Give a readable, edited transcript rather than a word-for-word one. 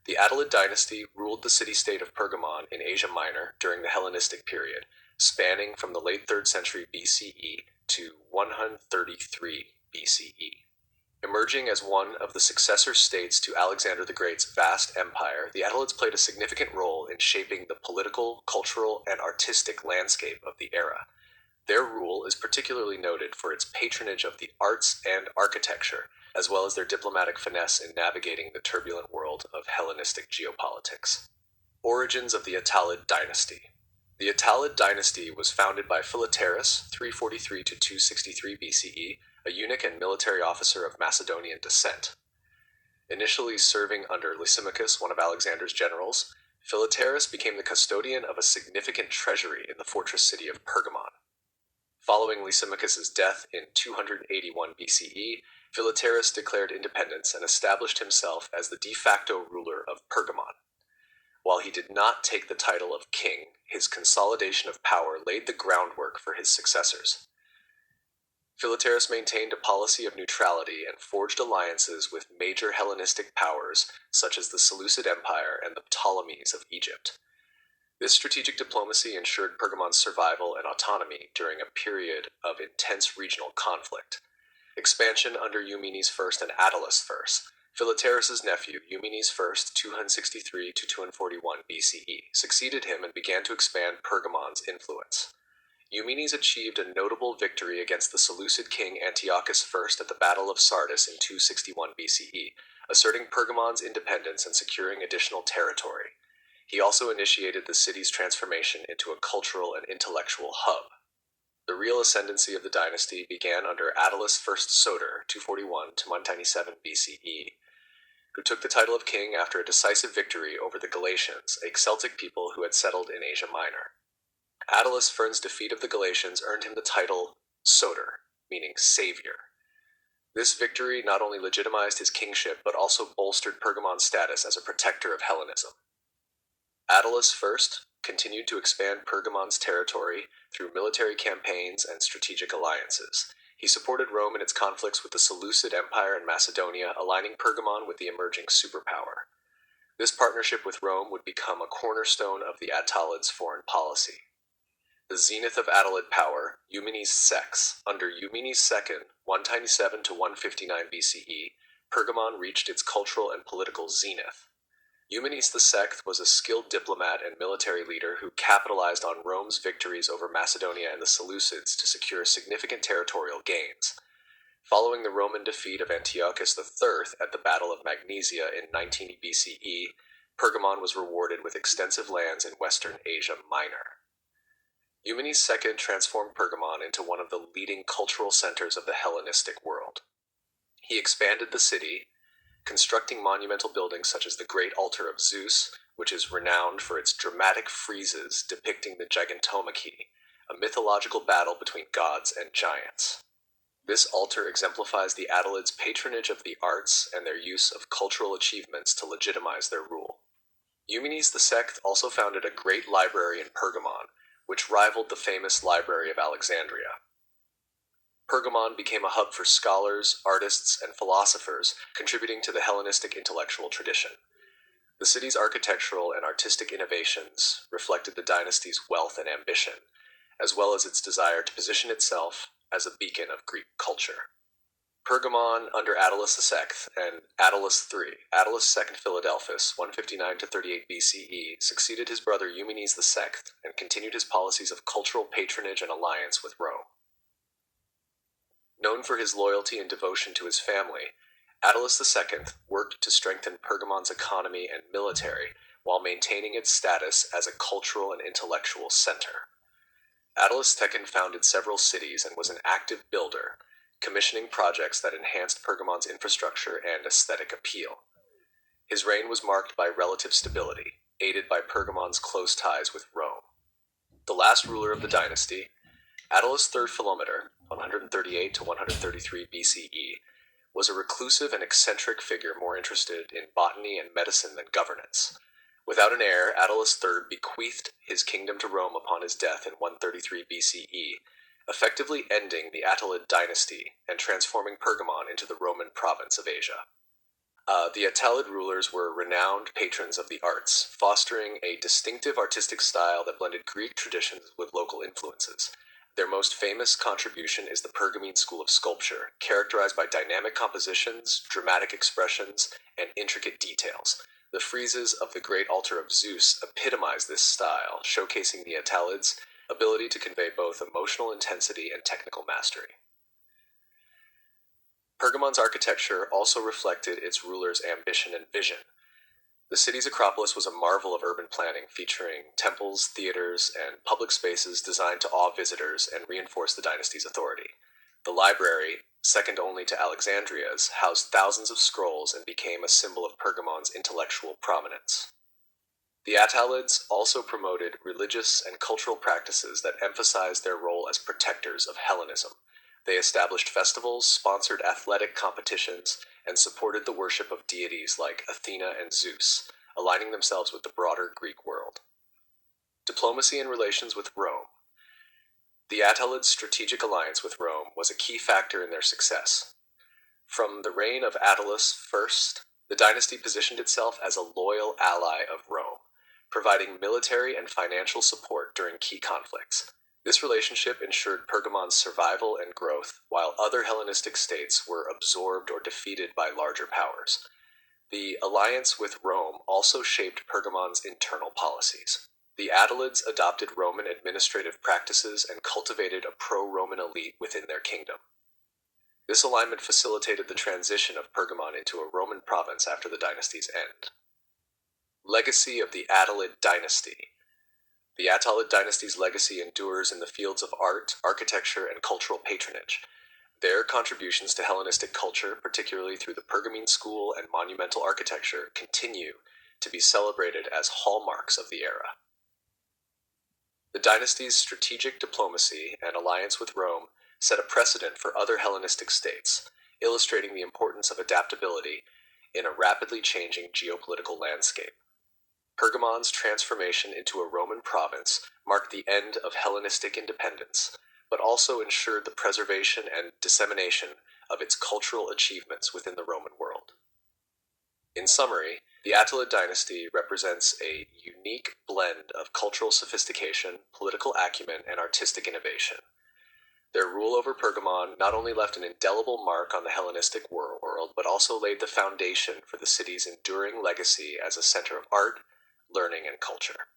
The Attalid Dynasty ruled the city-state of Pergamon in Asia Minor during the Hellenistic period, spanning from the late 3rd century BCE to 133 BCE. Emerging as one of the successor states to Alexander the Great's vast empire, the Attalids played a significant role in shaping the political, cultural, and artistic landscape of the era. Their rule is particularly noted for its patronage of the arts and architecture, as well as their diplomatic finesse in navigating the turbulent world of Hellenistic geopolitics. Origins of the Attalid Dynasty. The Attalid Dynasty was founded by Philotaris, 343 to 263 BCE, a eunuch and military officer of Macedonian descent. Initially serving under Lysimachus, one of Alexander's generals, Philotaris became the custodian of a significant treasury in the fortress city of Pergamon. Following Lysimachus's death in 281 BCE, Philotaris declared independence and established himself as the de facto ruler of Pergamon. While he did not take the title of king, his consolidation of power laid the groundwork for his successors. Philotaris maintained a policy of neutrality and forged alliances with major Hellenistic powers such as the Seleucid Empire and the Ptolemies of Egypt. This strategic diplomacy ensured Pergamon's survival and autonomy during a period of intense regional conflict. Expansion under Eumenes I and Attalus I. Philotaris' nephew, Eumenes I, 263 to 241 BCE, succeeded him and began to expand Pergamon's influence. Eumenes achieved a notable victory against the Seleucid king Antiochus I at the Battle of Sardis in 261 BCE, asserting Pergamon's independence and securing additional territory. He also initiated the city's transformation into a cultural and intellectual hub. The real ascendancy of the dynasty began under Attalus I Soter, 241 to 197 BCE, who took the title of king after a decisive victory over the Galatians, a Celtic people who had settled in Asia Minor. Attalus I's defeat of the Galatians earned him the title Soter, meaning savior. This victory not only legitimized his kingship, but also bolstered Pergamon's status as a protector of Hellenism. Attalus I continued to expand Pergamon's territory through military campaigns and strategic alliances. He supported Rome in its conflicts with the Seleucid Empire and Macedonia, aligning Pergamon with the emerging superpower. This partnership with Rome would become a cornerstone of the Attalids' foreign policy. The zenith of Attalid power, Eumenes' Sex. Under Eumenes II, 197 to 159 BCE, Pergamon reached its cultural and political zenith. Eumenes II was a skilled diplomat and military leader who capitalized on Rome's victories over Macedonia and the Seleucids to secure significant territorial gains. Following the Roman defeat of Antiochus III at the Battle of Magnesia in 90 BCE, Pergamon was rewarded with extensive lands in western Asia Minor. Eumenes II transformed Pergamon into one of the leading cultural centers of the Hellenistic world. He expanded the city, constructing monumental buildings such as the Great Altar of Zeus, which is renowned for its dramatic friezes depicting the Gigantomachy, a mythological battle between gods and giants. This altar exemplifies the Attalids' patronage of the arts and their use of cultural achievements to legitimize their rule. Eumenes II also founded a great library in Pergamon, which rivaled the famous Library of Alexandria. Pergamon became a hub for scholars, artists, and philosophers, contributing to the Hellenistic intellectual tradition. The city's architectural and artistic innovations reflected the dynasty's wealth and ambition, as well as its desire to position itself as a beacon of Greek culture. Pergamon under Attalus II and Attalus III, Attalus II Philadelphus, 159 to 38 BCE, succeeded his brother Eumenes II and continued his policies of cultural patronage and alliance with Rome. Known for his loyalty and devotion to his family, Attalus II worked to strengthen Pergamon's economy and military while maintaining its status as a cultural and intellectual center. Attalus II founded several cities and was an active builder, commissioning projects that enhanced Pergamon's infrastructure and aesthetic appeal. His reign was marked by relative stability, aided by Pergamon's close ties with Rome. The last ruler of the dynasty, Attalus III Philometor, 138 to 133 BCE, was a reclusive and eccentric figure more interested in botany and medicine than governance. Without an heir, Attalus III bequeathed his kingdom to Rome upon his death in 133 BCE, effectively ending the Attalid dynasty and transforming Pergamon into the Roman province of Asia. The Attalid rulers were renowned patrons of the arts, fostering a distinctive artistic style that blended Greek traditions with local influences. Their most famous contribution is the Pergamene school of sculpture, characterized by dynamic compositions, dramatic expressions, and intricate details. The friezes of the Great Altar of Zeus epitomize this style, showcasing the Attalids' ability to convey both emotional intensity and technical mastery. Pergamon's architecture also reflected its rulers' ambition and vision. The city's Acropolis was a marvel of urban planning, featuring temples, theaters, and public spaces designed to awe visitors and reinforce the dynasty's authority. The library, second only to Alexandria's, housed thousands of scrolls and became a symbol of Pergamon's intellectual prominence. The Attalids also promoted religious and cultural practices that emphasized their role as protectors of Hellenism. They established festivals, sponsored athletic competitions, and supported the worship of deities like Athena and Zeus, aligning themselves with the broader Greek world. Diplomacy and relations with Rome. The Attalids' strategic alliance with Rome was a key factor in their success. From the reign of Attalus I, the dynasty positioned itself as a loyal ally of Rome, providing military and financial support during key conflicts. This relationship ensured Pergamon's survival and growth, while other Hellenistic states were absorbed or defeated by larger powers. The alliance with Rome also shaped Pergamon's internal policies. The Attalids adopted Roman administrative practices and cultivated a pro-Roman elite within their kingdom. This alignment facilitated the transition of Pergamon into a Roman province after the dynasty's end. Legacy of the Attalid Dynasty. The Attalid dynasty's legacy endures in the fields of art, architecture, and cultural patronage. Their contributions to Hellenistic culture, particularly through the Pergamene school and monumental architecture, continue to be celebrated as hallmarks of the era. The dynasty's strategic diplomacy and alliance with Rome set a precedent for other Hellenistic states, illustrating the importance of adaptability in a rapidly changing geopolitical landscape. Pergamon's transformation into a Roman province marked the end of Hellenistic independence, but also ensured the preservation and dissemination of its cultural achievements within the Roman world. In summary, the Attalid dynasty represents a unique blend of cultural sophistication, political acumen, and artistic innovation. Their rule over Pergamon not only left an indelible mark on the Hellenistic world, but also laid the foundation for the city's enduring legacy as a center of art, learning, and culture.